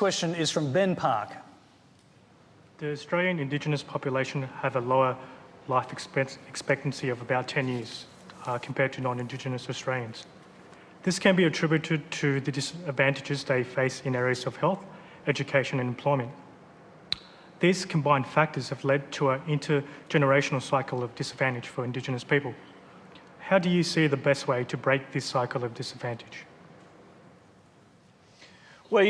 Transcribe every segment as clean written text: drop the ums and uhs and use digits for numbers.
question is from Ben Park. The Australian indigenous population have a lower life expectancy of about 10 years compared to non-indigenous Australians. This can be attributed to the disadvantages they face in areas of health, education and employment. These combined factors have led to an intergenerational cycle of disadvantage for indigenous people. How do you see the best way to break this cycle of disadvantage? Well,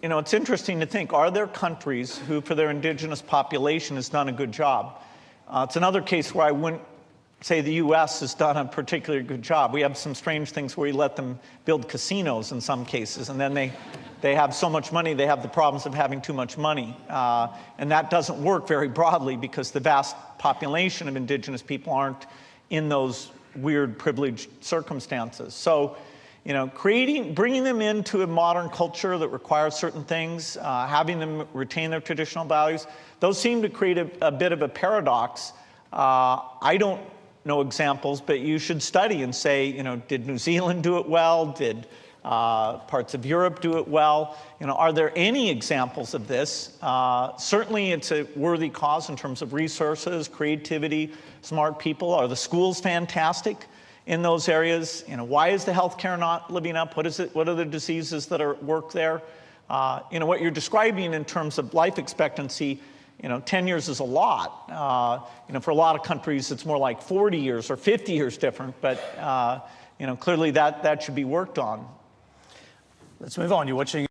it's interesting to think, are there countries who, for their indigenous population, has done a good job? It's another case where I wouldn't say the U.S. has done a particularly good job. We have some strange things where we let them build casinos in some cases, and then they have so much money, they have the problems of having too much money. And that doesn't work very broadly because the vast population of indigenous people aren't in those weird privileged circumstances. So, bringing them into a modern culture that requires certain things, having them retain their traditional values, those seem to create a bit of a paradox. I don't know examples, but you should study and say, did New Zealand do it well? Did parts of Europe do it well? Are there any examples of this? Certainly it's a worthy cause in terms of resources, creativity, smart people. Are the schools fantastic in those areas? Why is the healthcare not living up? What are the diseases that are at work there? What you're describing in terms of life expectancy, 10 years is a lot. For a lot of countries, it's more like 40 years or 50 years different, but clearly that should be worked on. Let's move on. You're watching